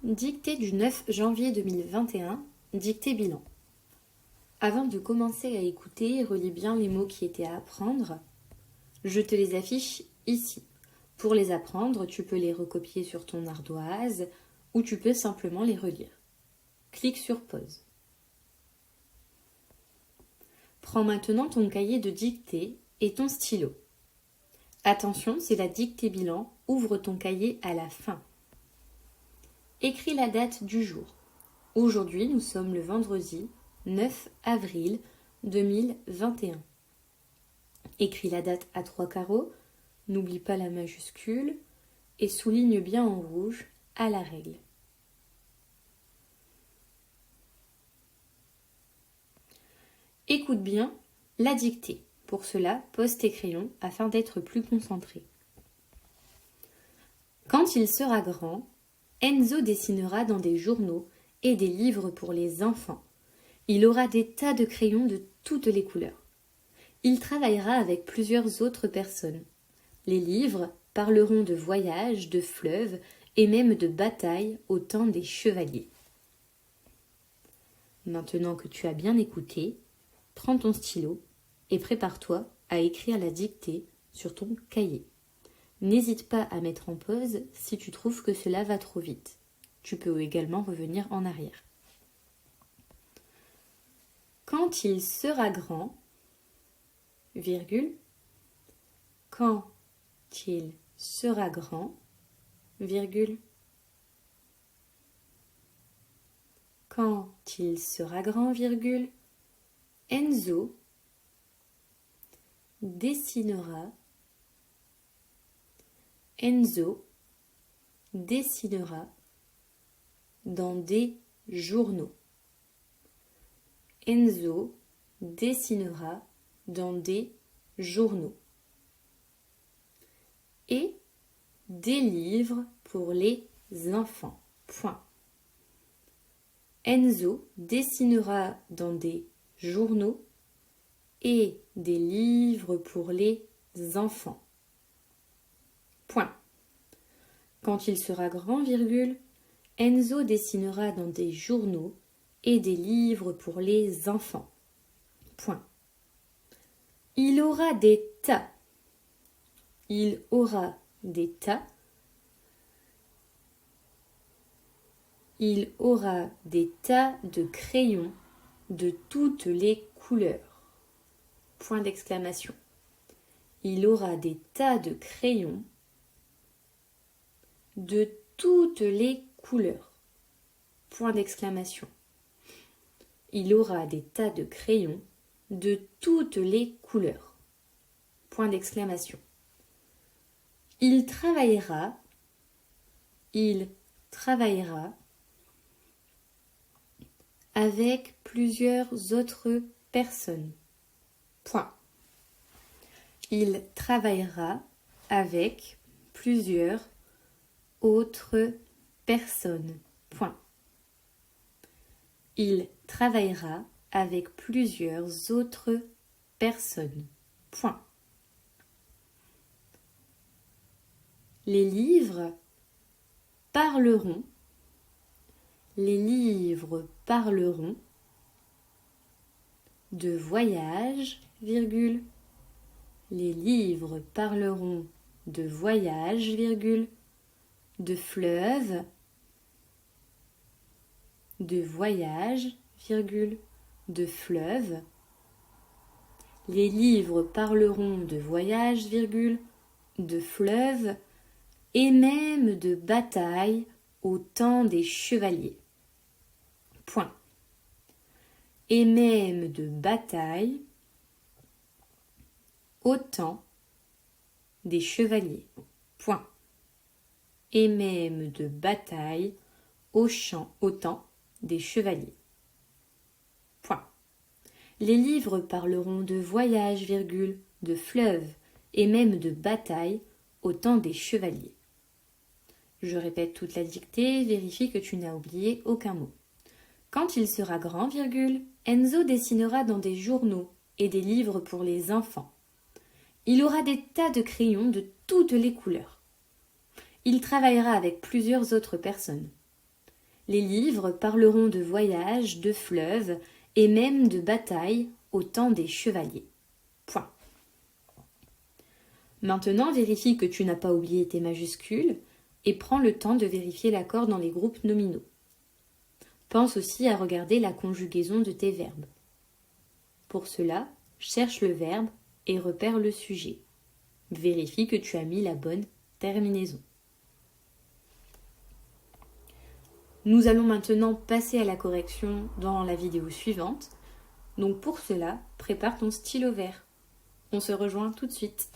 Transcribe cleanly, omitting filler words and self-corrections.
Dictée du 9 janvier 2021, dictée bilan. Avant de commencer à écouter, relis bien les mots qui étaient à apprendre. Je te les affiche ici. Pour les apprendre, tu peux les recopier sur ton ardoise ou tu peux simplement les relire. Clique sur pause. Prends maintenant ton cahier de dictée et ton stylo. Attention, c'est la dictée bilan. Ouvre ton cahier à la fin. Écris la date du jour. Aujourd'hui, nous sommes le vendredi 9 avril 2021. Écris la date à 3 carreaux, n'oublie pas la majuscule et souligne bien en rouge à la règle. Écoute bien la dictée. Pour cela, pose tes crayons afin d'être plus concentré. Quand il sera grand, Enzo dessinera dans des journaux et des livres pour les enfants. Il aura des tas de crayons de toutes les couleurs. Il travaillera avec plusieurs autres personnes. Les livres parleront de voyages, de fleuves et même de batailles au temps des chevaliers. Maintenant que tu as bien écouté, prends ton stylo et prépare-toi à écrire la dictée sur ton cahier. N'hésite pas à mettre en pause si tu trouves que cela va trop vite. Tu peux également revenir en arrière. Quand il sera grand, virgule, quand il sera grand, virgule, quand il sera grand, virgule, Enzo dessinera dans des journaux. Enzo dessinera dans des journaux. Et des livres pour les enfants. Point. Enzo dessinera dans des journaux et des livres pour les enfants. Point. Quand il sera grand, virgule, Enzo dessinera dans des journaux et des livres pour les enfants. Point. Il aura des tas. Il aura des tas. Il aura des tas de crayons de toutes les couleurs. Point d'exclamation. Il aura des tas de crayons de toutes les couleurs. Point d'exclamation. Il aura des tas de crayons de toutes les couleurs. Point d'exclamation. Il travaillera avec plusieurs autres personnes. Point. Il travaillera avec plusieurs autres personnes. Point. Il travaillera avec plusieurs autres personnes. Point. Les livres parleront. Les livres parleront de voyages, virgule. Les livres parleront de voyages, virgule, de fleuves, de voyages, virgule, de fleuves. Les livres parleront de voyages, virgule, de fleuves et même de batailles au temps des chevaliers. Point. Et même de batailles au temps des chevaliers. Point. Et même de batailles au temps des chevaliers. Point. Les livres parleront de voyages, virgule, de fleuves et même de batailles au temps des chevaliers. Je répète toute la dictée, vérifie que tu n'as oublié aucun mot. Quand il sera grand, virgule, Enzo dessinera dans des journaux et des livres pour les enfants. Il aura des tas de crayons de toutes les couleurs. Il travaillera avec plusieurs autres personnes. Les livres parleront de voyages, de fleuves et même de batailles au temps des chevaliers. Point. Maintenant, vérifie que tu n'as pas oublié tes majuscules et prends le temps de vérifier l'accord dans les groupes nominaux. Pense aussi à regarder la conjugaison de tes verbes. Pour cela, cherche le verbe et repère le sujet. Vérifie que tu as mis la bonne terminaison. Nous allons maintenant passer à la correction dans la vidéo suivante. Donc pour cela, prépare ton stylo vert. On se rejoint tout de suite.